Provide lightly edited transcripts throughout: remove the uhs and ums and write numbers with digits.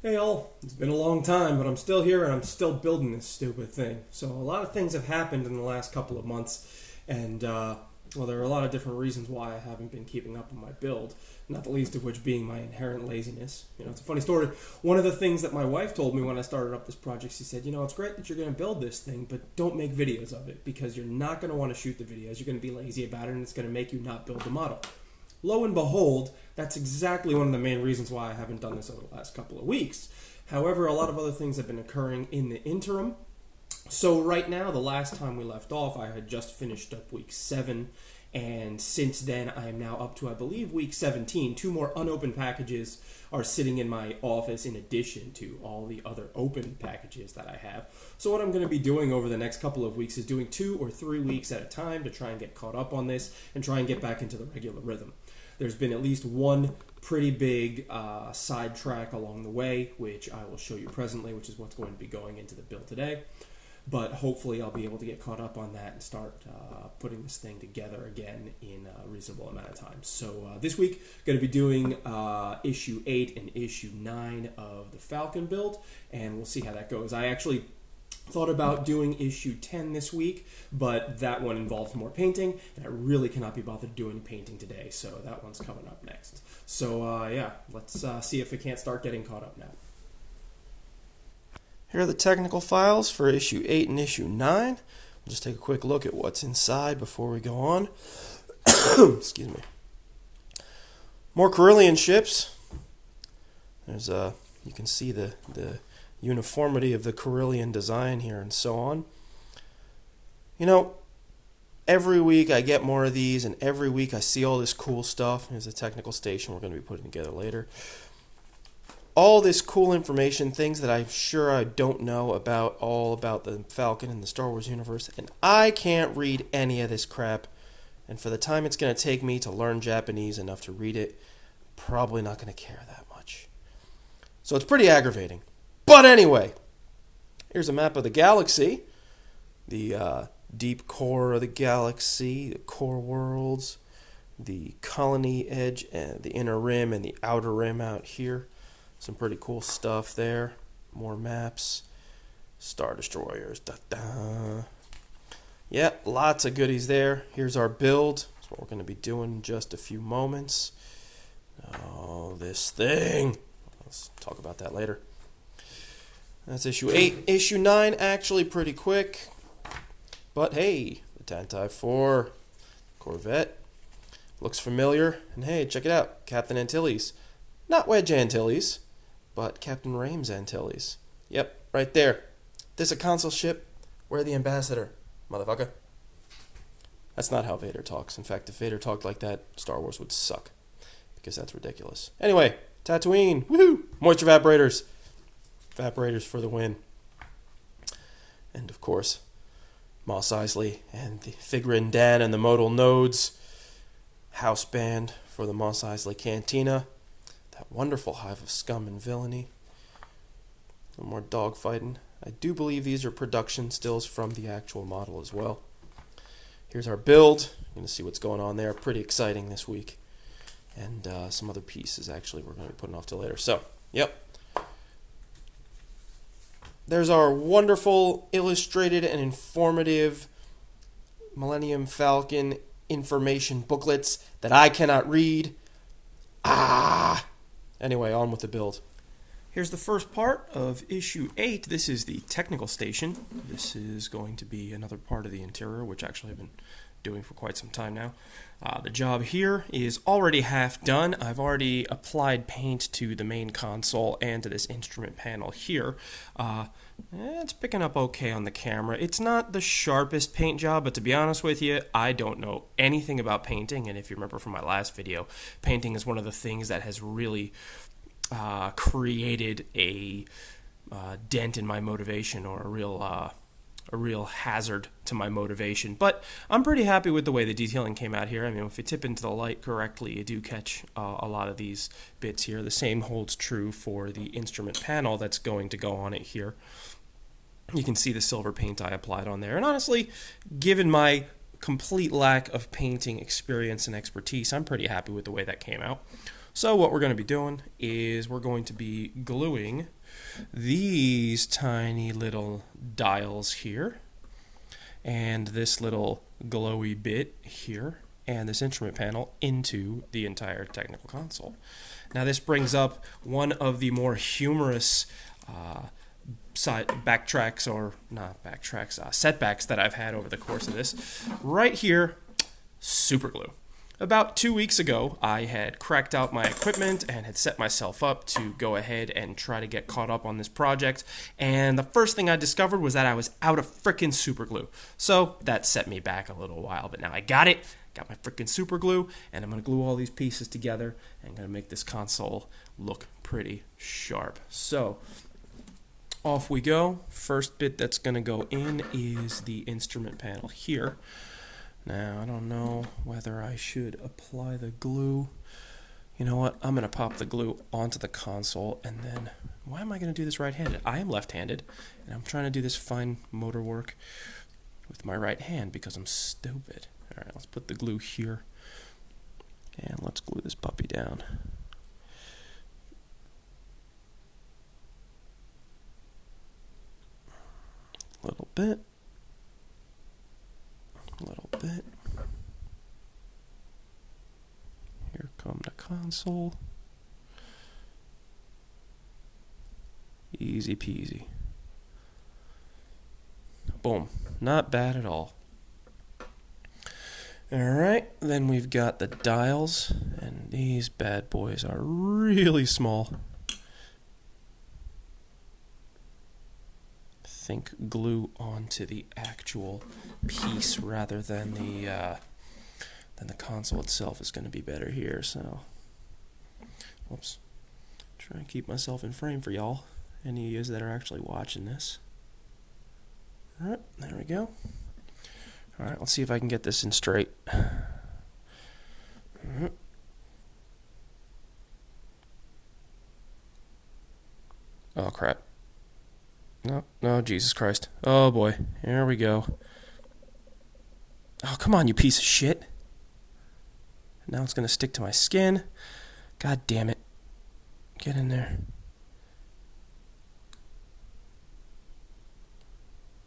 Hey all, it's been a long time, but I'm still here and I'm still building this stupid thing. So a lot of things have happened in the last couple of months, and well, there are a lot of different reasons why I haven't been keeping up on my build. Not the least of which being my inherent laziness. You know, it's a funny story. One of the things that my wife told me when I started up this project, she said, it's great that you're going to build this thing, but don't make videos of it because you're not going to want to shoot the videos. You're going to be lazy about it, and it's going to make you not build the model. Lo and behold, that's exactly one of the main reasons why I haven't done this over the last couple of weeks. However, a lot of other things have been occurring in the interim. So right now, the last time we left off, I had just finished up week 7, and since then I am now up to, I believe, week 17. 2 more unopened packages are sitting in my office in addition to all the other open packages that I have. So what I'm going to be doing over the next couple of weeks is doing 2 or 3 weeks at a time to try and get caught up on this and try and get back into the regular rhythm. There's been at least one pretty big sidetrack along the way, which I will show you presently, which is what's going to be going into the build today. But hopefully I'll be able to get caught up on that and start putting this thing together again in a reasonable amount of time. So this week, going to be doing issue 8 and issue 9 of the Falcon build, and we'll see how that goes. I actually thought about doing issue 10 this week, but that one involves more painting, and I really cannot be bothered doing painting today, so that one's coming up next. So yeah, let's see if we can't start getting caught up now. Here are the technical files for issue 8 and issue 9. We'll just take a quick look at what's inside before we go on. Excuse me. More Carillion ships. There's you can see the uniformity of the Carillion design here and so on. You know, every week I get more of these, and every week I see all this cool stuff. Here's a technical station we're going to be putting together later. All this cool information, things that I'm sure I don't know about, all about the Falcon and the Star Wars universe, and I can't read any of this crap. And for the time it's going to take me to learn Japanese enough to read it, probably not going to care that much. So it's pretty aggravating. But anyway, here's a map of the galaxy, the deep core of the galaxy, the core worlds, the colony edge, and the inner rim and the outer rim out here. Some pretty cool stuff there. More maps. Star Destroyers. Da-da. Yeah, lots of goodies there. Here's our build. That's what we're going to be doing in just a few moments. Oh, this thing. Let's talk about that later. That's issue 8. Issue 9, actually pretty quick. But hey, the Tantai 4 Corvette. Looks familiar. And hey, check it out. Captain Antilles. Not Wedge Antilles, but Captain Rames Antilles. Yep, right there. There's a console ship. We're the ambassador, motherfucker. That's not how Vader talks. In fact, if Vader talked like that, Star Wars would suck. Because that's ridiculous. Anyway, Tatooine. Woohoo! Moisture evaporators. Evaporators for the win. And of course, Mos Eisley and the Figrin Dan and the modal nodes. House band for the Mos Eisley Cantina. That wonderful hive of scum and villainy. No more dogfighting. I do believe these are production stills from the actual model as well. Here's our build. You're going to see what's going on there. Pretty exciting this week. And some other pieces, actually, we're going to be putting off till later. So, yep. There's our wonderful, illustrated, and informative Millennium Falcon information booklets that I cannot read. Anyway, on with the build. Here's the first part of issue 8. This is the technical station. This is going to be another part of the interior, which actually I've been doing for quite some time now. The job here is already half done. I've already applied paint to the main console and to this instrument panel here. It's picking up okay on the camera. It's not the sharpest paint job, but to be honest with you, I don't know anything about painting, and if you remember from my last video, painting is one of the things that has really created a dent in my motivation, or a real hazard to my motivation. But I'm pretty happy with the way the detailing came out here. I mean, if you tip into the light correctly, you do catch a lot of these bits here. The same holds true for the instrument panel that's going to go on it here. You can see the silver paint I applied on there. And honestly, given my complete lack of painting experience and expertise, I'm pretty happy with the way that came out. So what we're going to be doing is we're going to be gluing these tiny little dials here and this little glowy bit here and this instrument panel into the entire technical console. Now this brings up one of the more humorous setbacks that I've had over the course of this. Right here, super glue. About 2 weeks ago, I had cracked out my equipment and had set myself up to go ahead and try to get caught up on this project. And the first thing I discovered was that I was out of frickin' super glue. So that set me back a little while, but now I got it. Got my frickin' super glue, and I'm going to glue all these pieces together and going to make this console look pretty sharp. So off we go. First bit that's going to go in is the instrument panel here. Now, I don't know whether I should apply the glue. You know what? I'm going to pop the glue onto the console, and then, why am I going to do this right-handed? I am left-handed, and I'm trying to do this fine motor work with my right hand because I'm stupid. All right, let's put the glue here, and let's glue this puppy down. A little bit. Little bit. Here come the console. Easy peasy. Boom. Not bad at all. Alright, then we've got the dials, and these bad boys are really small. Think glue onto the actual piece rather than the console itself is going to be better here. So, whoops, try and keep myself in frame for y'all, any of you that are actually watching this. All right, there we go. All right, let's see if I can get this in straight. Oh crap. No, Jesus Christ. Oh boy, here we go. Oh, come on, you piece of shit. Now it's going to stick to my skin. God damn it. Get in there.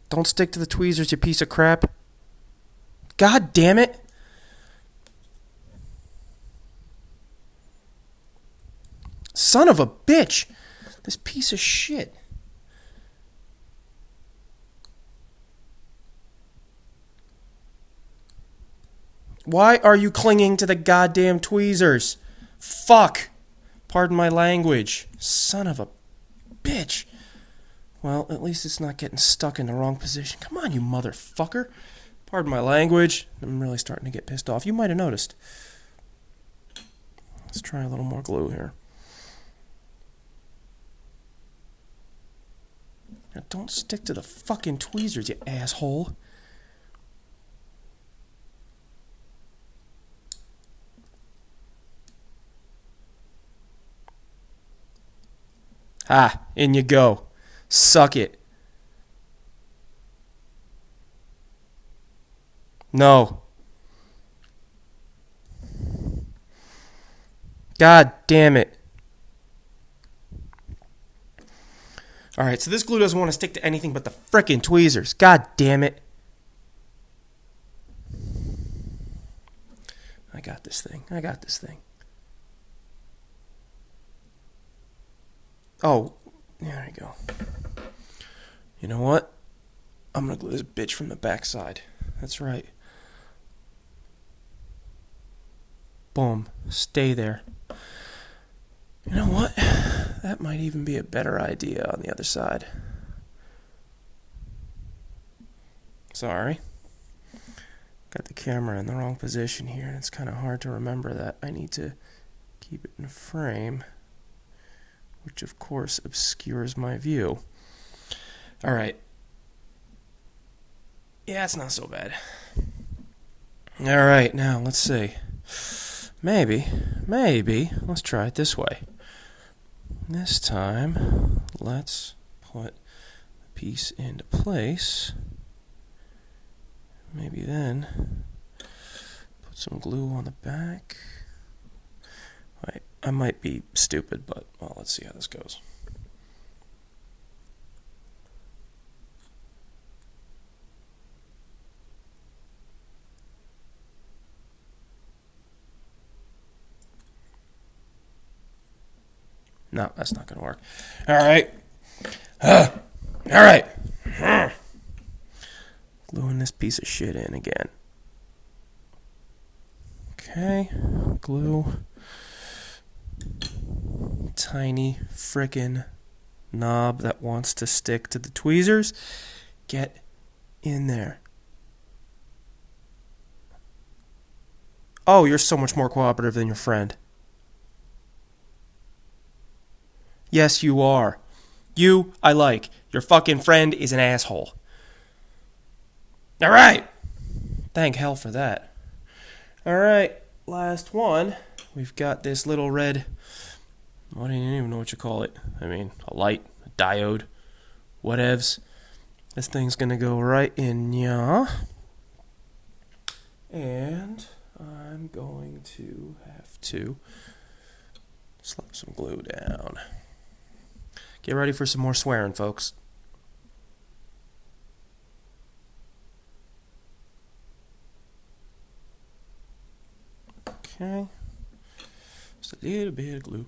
Don't stick to the tweezers, you piece of crap. God damn it. Son of a bitch. This piece of shit. Why are you clinging to the goddamn tweezers? Fuck. Pardon my language. Son of a bitch. Well, at least it's not getting stuck in the wrong position. Come on, you motherfucker. Pardon my language. I'm really starting to get pissed off. You might have noticed. Let's try a little more glue here. Now, don't stick to the fucking tweezers, you asshole. Ah, in you go. Suck it. No. God damn it. Alright, so this glue doesn't want to stick to anything but the frickin' tweezers. God damn it. I got this thing. Oh, there we go. You know what? I'm going to glue this bitch from the backside. That's right. Boom. Stay there. You know what? That might even be a better idea on the other side. Sorry. Got the camera in the wrong position here, and it's kind of hard to remember that I need to keep it in frame, which of course obscures my view. All right. Yeah, it's not so bad. All right, now let's see. Maybe, let's try it this way. This time, let's put the piece into place. Maybe then put some glue on the back. Wait, I might be stupid, but, well, let's see how this goes. No, that's not going to work. All right. All right. Gluing this piece of shit in again. Okay. Glue. Tiny frickin' knob that wants to stick to the tweezers. Get in there. Oh, you're so much more cooperative than your friend. Yes, you are. You, I like. Your fucking friend is an asshole. Alright. Thank hell for that. Alright, last one. We've got this little red... I don't even know what you call it. I mean, a light, a diode, whatevs. This thing's gonna go right in ya. And I'm going to have to slap some glue down. Get ready for some more swearing, folks. Okay. Just a little bit of glue.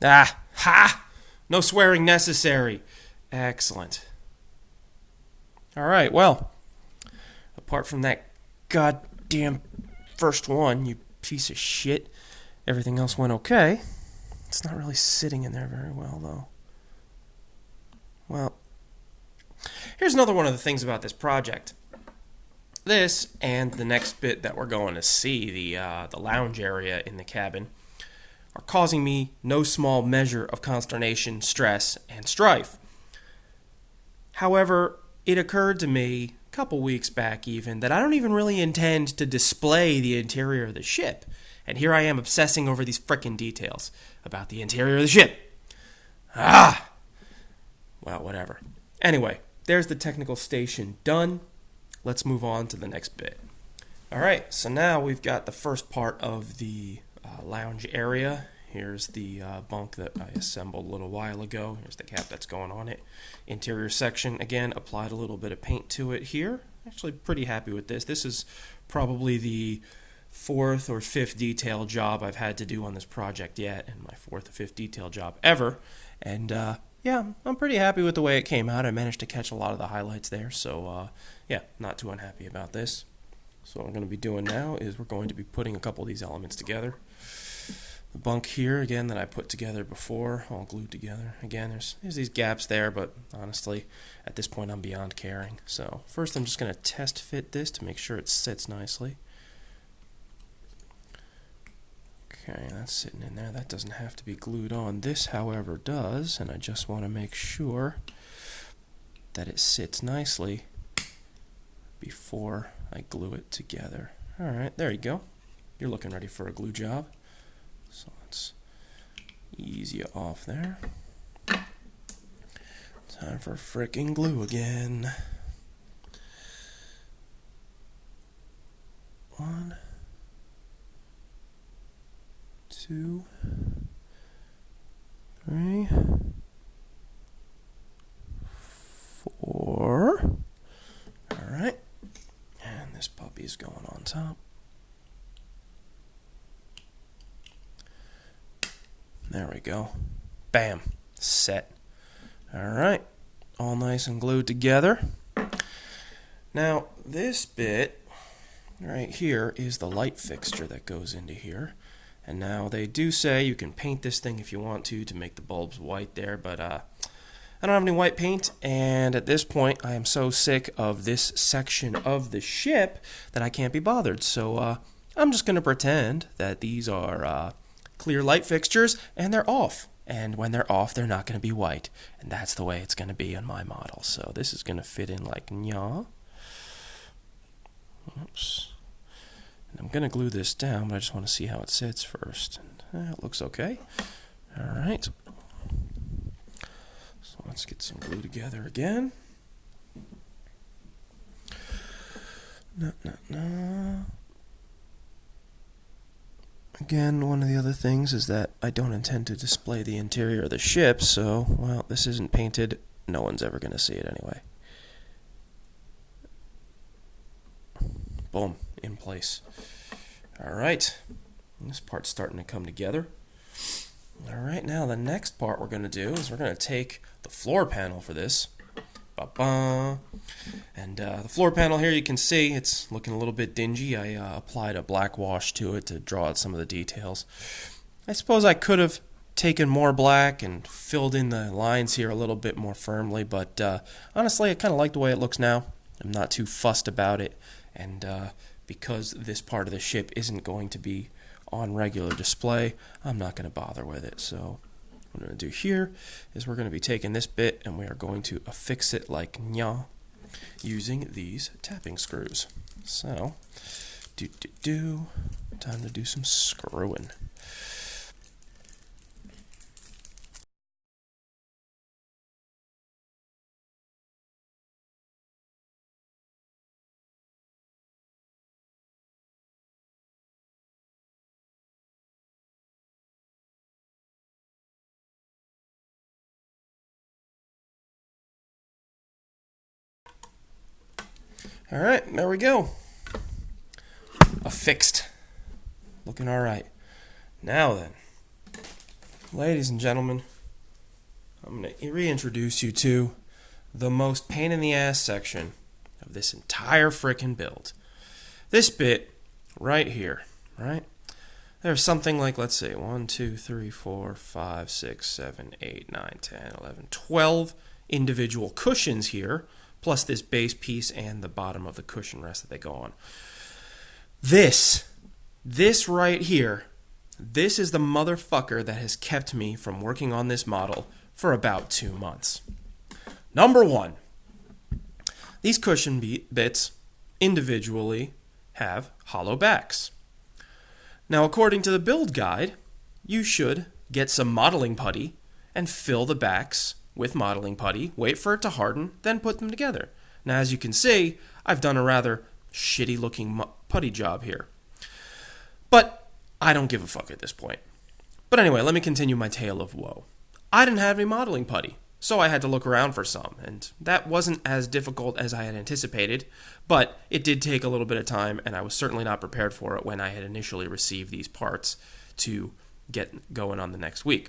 Ah! Ha! No swearing necessary. Excellent. Alright, well, apart from that goddamn first one, you piece of shit, everything else went okay. It's not really sitting in there very well, though. Well, here's another one of the things about this project. This, and the next bit that we're going to see, the lounge area in the cabin, are causing me no small measure of consternation, stress, and strife. However, it occurred to me a couple weeks back even that I don't even really intend to display the interior of the ship. And here I am obsessing over these frickin' details about the interior of the ship. Ah! Well, whatever. Anyway, there's the technical station done. Let's move on to the next bit. Alright, so now we've got the first part of the lounge area. Here's the bunk that I assembled a little while ago. Here's the cap that's going on it. Interior section, again, applied a little bit of paint to it here. Actually pretty happy with this. This is probably the fourth or fifth detail job I've had to do on this project yet, and my fourth or fifth detail job ever. And yeah, I'm pretty happy with the way it came out. I managed to catch a lot of the highlights there, so yeah, not too unhappy about this. So what I'm going to be doing now is we're going to be putting a couple of these elements together. The bunk here, again, that I put together before, all glued together. Again, there's these gaps there, but honestly, at this point, I'm beyond caring. So first, I'm just going to test fit this to make sure it sits nicely. Okay, that's sitting in there. That doesn't have to be glued on. This, however, does, and I just want to make sure that it sits nicely before I glue it together. Alright, there you go. You're looking ready for a glue job. So let's ease you off there. Time for frickin' glue again. 1, 2, 3, 4. Alright. And this puppy's going on top. There we go. Bam. Set. Alright. All nice and glued together. Now, this bit right here is the light fixture that goes into here. And now they do say you can paint this thing if you want to make the bulbs white there, but I don't have any white paint, and at this point I am so sick of this section of the ship that I can't be bothered. So I'm just going to pretend that these are clear light fixtures, and they're off. And when they're off, they're not going to be white. And that's the way it's going to be on my model. So this is going to fit in like nya. Oops. And I'm going to glue this down, but I just want to see how it sits first. And, it looks okay. Alright. So let's get some glue together again. Again, one of the other things is that I don't intend to display the interior of the ship, so, well, this isn't painted. No one's ever going to see it anyway. Boom, in place. Alright, this part's starting to come together. Alright, now the next part we're going to do is we're going to take the floor panel for this. Ba-ba. And the floor panel here, you can see it's looking a little bit dingy. I applied a black wash to it to draw out some of the details. I suppose I could have taken more black and filled in the lines here a little bit more firmly, but honestly, I kind of like the way it looks now. I'm not too fussed about it, and because this part of the ship isn't going to be on regular display, I'm not going to bother with it. So what I'm going to do here is we're going to be taking this bit and we are going to affix it like nya using these tapping screws. So, time to do some screwing. Alright, there we go. Affixed. Looking alright. Now then, ladies and gentlemen, I'm going to reintroduce you to the most pain in the ass section of this entire frickin' build. This bit right here, right? There's something like, let's see, 1, 2, 3, 4, 5, 6, 7, 8, 9, 10, 11, 12 individual cushions here, plus this base piece and the bottom of the cushion rest that they go on. This right here, this is the motherfucker that has kept me from working on this model for about 2 months. Number one, these cushion bits individually have hollow backs. Now, according to the build guide, you should get some modeling putty and fill the backs with modeling putty, wait for it to harden, then put them together. Now, as you can see, I've done a rather shitty looking putty job here. But I don't give a fuck at this point. But anyway, let me continue my tale of woe. I didn't have any modeling putty, so I had to look around for some, and that wasn't as difficult as I had anticipated, but it did take a little bit of time, and I was certainly not prepared for it when I had initially received these parts to get going on the next week.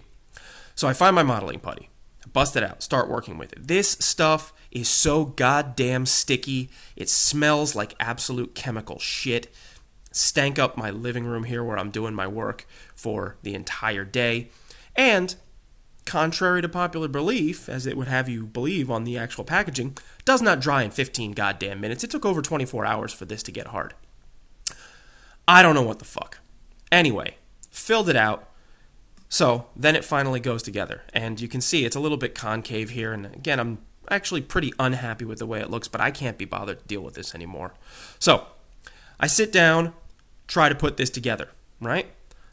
So I find my modeling putty. Bust it out, start working with it. This stuff is so goddamn sticky. It smells like absolute chemical shit. Stank up my living room here where I'm doing my work for the entire day. And contrary to popular belief, as it would have you believe on the actual packaging, does not dry in 15 goddamn minutes. It took over 24 hours for this to get hard. I don't know what the fuck. Anyway, filled it out. So then it finally goes together, and you can see it's a little bit concave here, and again, I'm actually pretty unhappy with the way it looks, but I can't be bothered to deal with this anymore. So I sit down, try to put this together, right?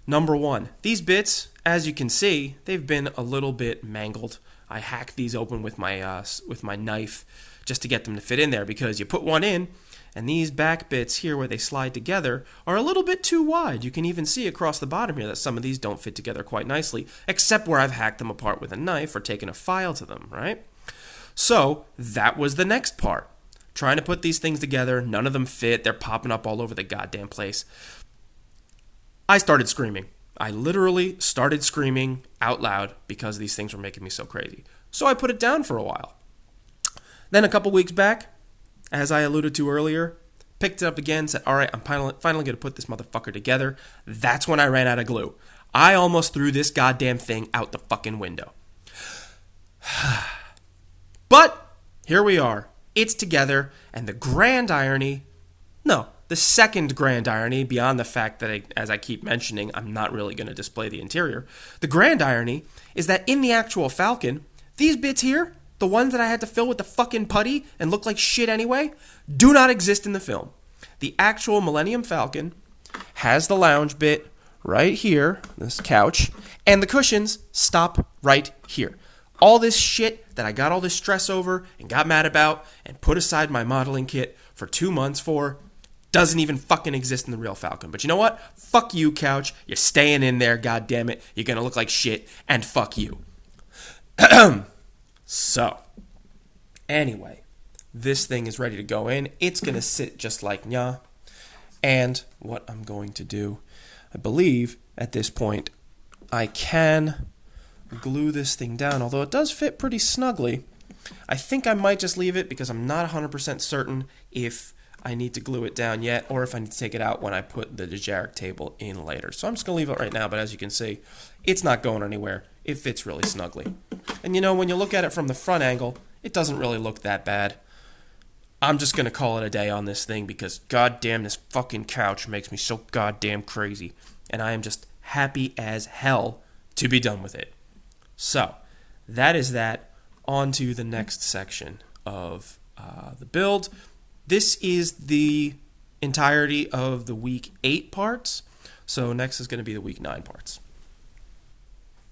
Number one, these bits, as you can see, they've been a little bit mangled. I hacked these open with my knife just to get them to fit in there, because you put one in, and these back bits here where they slide together are a little bit too wide. You can even see across the bottom here that some of these don't fit together quite nicely, except where I've hacked them apart with a knife or taken a file to them, right? So that was the next part. Trying to put these things together, none of them fit. They're popping up all over the goddamn place. I started screaming. I literally started screaming out loud because these things were making me so crazy. So I put it down for a while. Then a couple weeks back, as I alluded to earlier, picked it up again, said, all right, I'm finally going to put this motherfucker together. That's when I ran out of glue. I almost threw this goddamn thing out the fucking window. But here we are. It's together, and the second grand irony, beyond the fact that, as I keep mentioning, I'm not really going to display the interior, the grand irony is that in the actual Falcon, these bits here, the ones that I had to fill with the fucking putty and look like shit anyway, do not exist in the film. The actual Milennium Falcon has the lounge bit right here, this couch, and the cushions stop right here. All this shit that I got all this stress over and got mad about and put aside my modeling kit for 2 months for Doesn't even fucking exist in the real Falcon. But you know what? Fuck you, couch. You're staying in there, goddammit. You're gonna look like shit, and fuck you. So, anyway, this thing is ready to go in. It's gonna sit just like nya. And what I'm going to do, I believe, at this point, I can glue this thing down, although it does fit pretty snugly. I think I might just leave it because I'm not 100% certain if I need to glue it down yet or if I need to take it out when I put the Dejaric table in later. So I'm just going to leave it right now, but as you can see, it's not going anywhere. It fits really snugly. And you know, when you look at it from the front angle, it doesn't really look that bad. I'm just going to call it a day on this thing because goddamn, this fucking couch makes me so goddamn crazy. And I am just happy as hell to be done with it. So, that is that. On to the next section of the build. This is the entirety of the week 8 parts. So next is going to be the week 9 parts.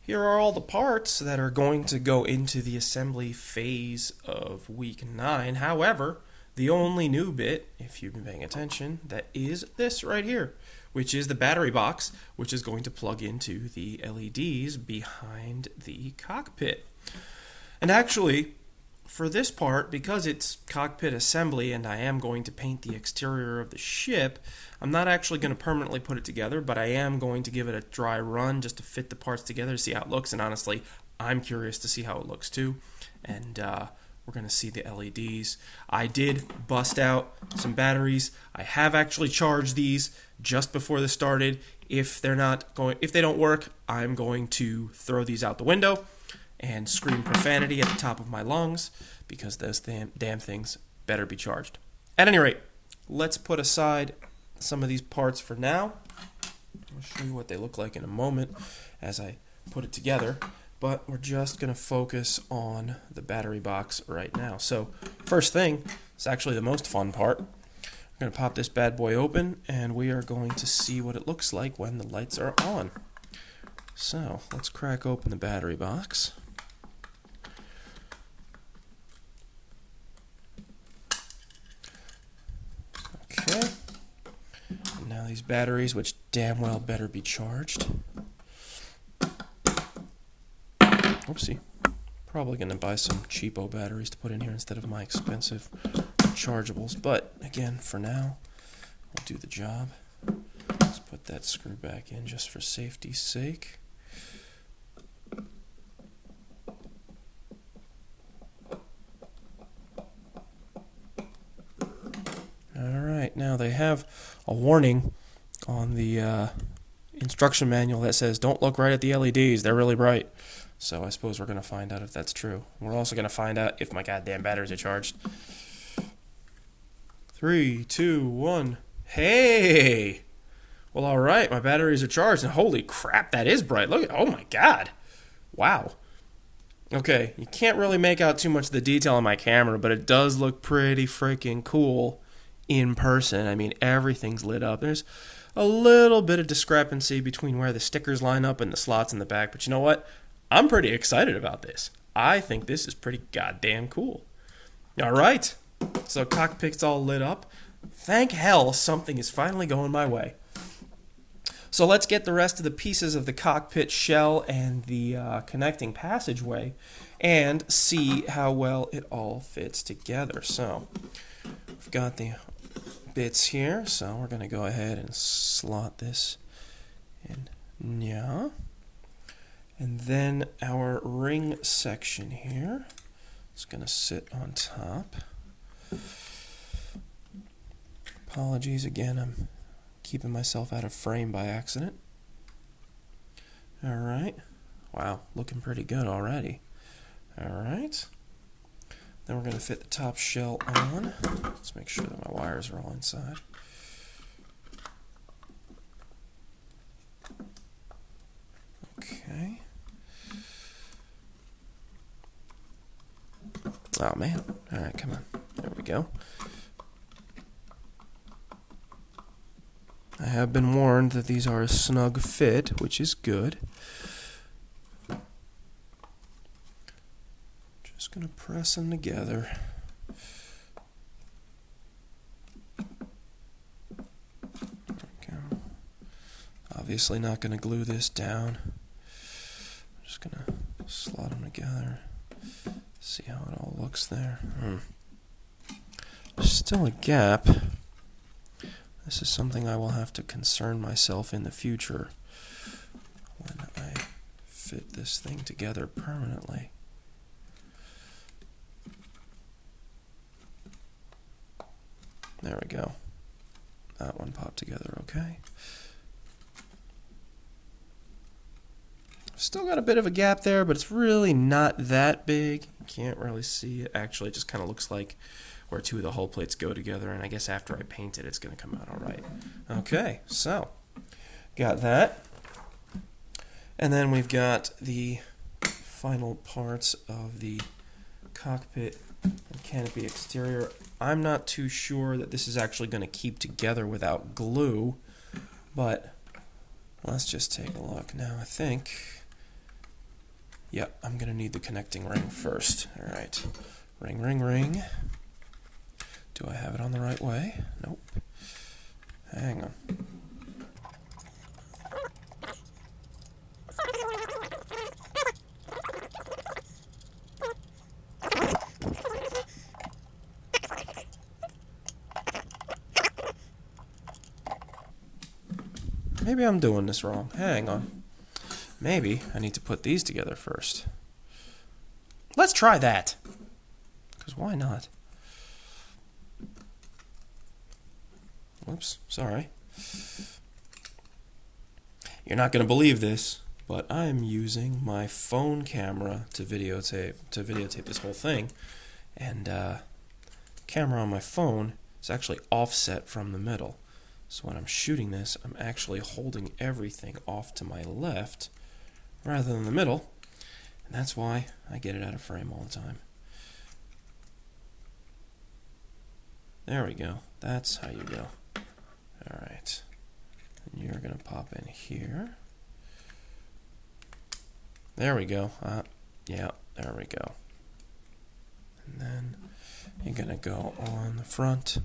Here are all the parts that are going to go into the assembly phase of week 9. However, the only new bit, if you've been paying attention, that is this right here, which is the battery box, which is going to plug into the LEDs behind the cockpit. And actually, for this part, because it's cockpit assembly and I am going to paint the exterior of the ship, I'm not actually going to permanently put it together, but I am going to give it a dry run just to fit the parts together to see how it looks. And honestly, I'm curious to see how it looks too. And we're going to see the LEDs. I did bust out some batteries. I have actually charged these just before this started. If they don't work, I'm going to throw these out the window and scream profanity at the top of my lungs because those damn things better be charged. At any rate, let's put aside some of these parts for now. I'll show you what they look like in a moment as I put it together, but we're just going to focus on the battery box right now. So first thing, it's actually the most fun part. We're going to pop this bad boy open and we are going to see what it looks like when the lights are on. So let's crack open the battery box. Okay, and now these batteries, which damn well better be charged. Oopsie. Probably going to buy some cheapo batteries to put in here instead of my expensive rechargeables. But again, for now, we'll do the job. Let's put that screw back in just for safety's sake. Alright, now they have a warning on the instruction manual that says don't look right at the LEDs, they're really bright. So I suppose we're going to find out if that's true. We're also going to find out if my goddamn batteries are charged. 3, 2, 1. Hey! Well, alright, my batteries are charged, and holy crap, that is bright. Look at, oh my god. Wow. Okay, you can't really make out too much of the detail on my camera, but it does look pretty freaking cool in person. I mean, everything's lit up. There's a little bit of discrepancy between where the stickers line up and the slots in the back, but you know what? I'm pretty excited about this. I think this is pretty goddamn cool. Alright, so cockpit's all lit up. Thank hell something is finally going my way. So let's get the rest of the pieces of the cockpit shell and the connecting passageway and see how well it all fits together. So we've got the bits here, so we're going to go ahead and slot this in. Yeah. And then our ring section here is going to sit on top. Apologies again, I'm keeping myself out of frame by accident. Alright. Wow, looking pretty good already. Alright. Then we're going to fit the top shell on. Let's make sure that my wires are all inside. Okay. Oh man. Alright, come on. There we go. I have been warned that these are a snug fit, which is good. Just going to press them together. Obviously not going to glue this down. I'm just going to slot them together. See how it all looks there. There's still a gap. This is something I will have to concern myself in the future when I fit this thing together permanently. There we go. That one popped together okay. Still got a bit of a gap there, but it's really not that big. You can't really see it. Actually, it just kind of looks like where two of the hull plates go together, and I guess after I paint it, it's going to come out all right. Okay, so got that. And then we've got the final parts of the cockpit and canopy exterior. I'm not too sure that this is actually going to keep together without glue, but let's just take a look. Now, I think, yeah, I'm going to need the connecting ring first. All right, ring, ring, ring. Do I have it on the right way? Nope. Hang on. Maybe I'm doing this wrong. Hang on. Maybe I need to put these together first. Let's try that. Because why not? Whoops, sorry. You're not going to believe this, but I'm using my phone camera to videotape this whole thing. And camera on my phone is actually offset from the middle. So when I'm shooting this, I'm actually holding everything off to my left rather than the middle. And that's why I get it out of frame all the time. There we go. That's how you go. Alright. And you're going to pop in here. There we go. Yeah, there we go. And then you're going to go on the front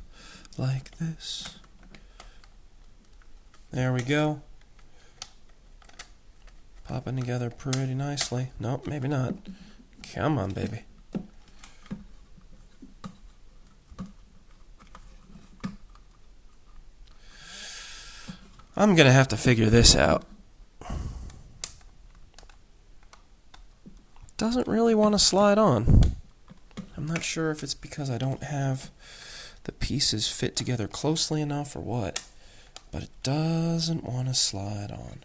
like this. There we go. Popping together pretty nicely. Nope, maybe not. Come on, baby. I'm going to have to figure this out. Doesn't really want to slide on. I'm not sure if it's because I don't have the pieces fit together closely enough or what. But it doesn't want to slide on.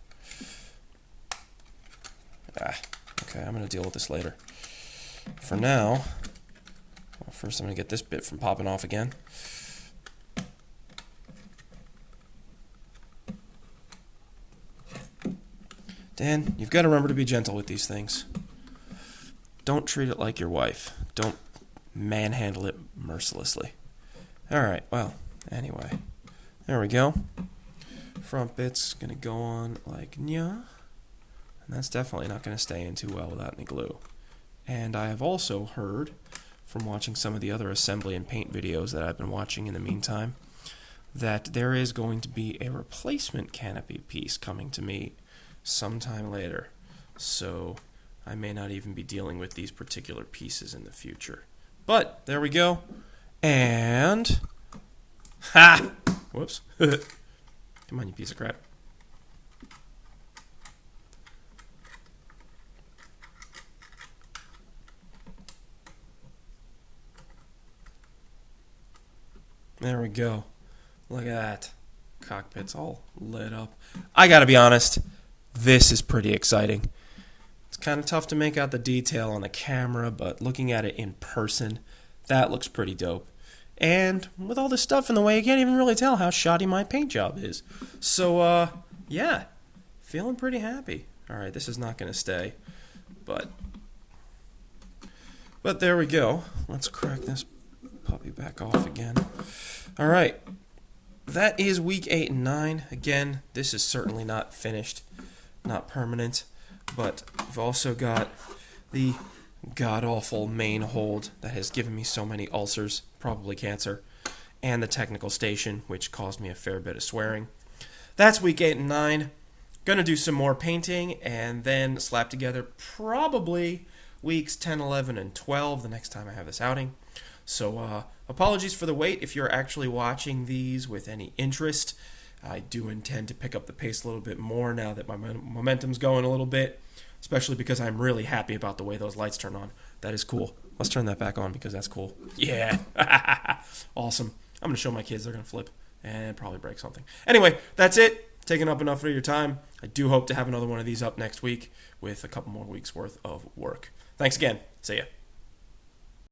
Okay, I'm going to deal with this later. For now, well, first I'm going to get this bit from popping off again. Dan, you've got to remember to be gentle with these things. Don't treat it like your wife. Don't manhandle it mercilessly. Alright, well, anyway. There we go. Front bit's going to go on like nya. And that's definitely not going to stay in too well without any glue. And I have also heard from watching some of the other assembly and paint videos that I've been watching in the meantime that there is going to be a replacement canopy piece coming to me sometime later. So I may not even be dealing with these particular pieces in the future. But there we go. And ha! Whoops. Come on, you piece of crap. There we go. Look at that. Cockpit's all lit up. I gotta be honest, this is pretty exciting. It's kind of tough to make out the detail on the camera, but looking at it in person, that looks pretty dope. And with all this stuff in the way, you can't even really tell how shoddy my paint job is. So, yeah, feeling pretty happy. Alright, this is not going to stay, but there we go. Let's crack this puppy back off again. Alright, that is week 8 and 9. Again, this is certainly not finished, not permanent, but I've also got the god-awful main hold that has given me so many ulcers, probably cancer, and the technical station, which caused me a fair bit of swearing. That's week 8 and 9. Going to do some more painting and then slap together probably weeks 10, 11, and 12 the next time I have this outing. So apologies for the wait. If you're actually watching these with any interest, I do intend to pick up the pace a little bit more now that my momentum's going a little bit, especially because I'm really happy about the way those lights turn on. That is cool. Let's turn that back on because that's cool. Yeah. Awesome. I'm going to show my kids. They're going to flip and probably break something. Anyway, that's it. Taking up enough of your time. I do hope to have another one of these up next week with a couple more weeks worth of work. Thanks again. See ya.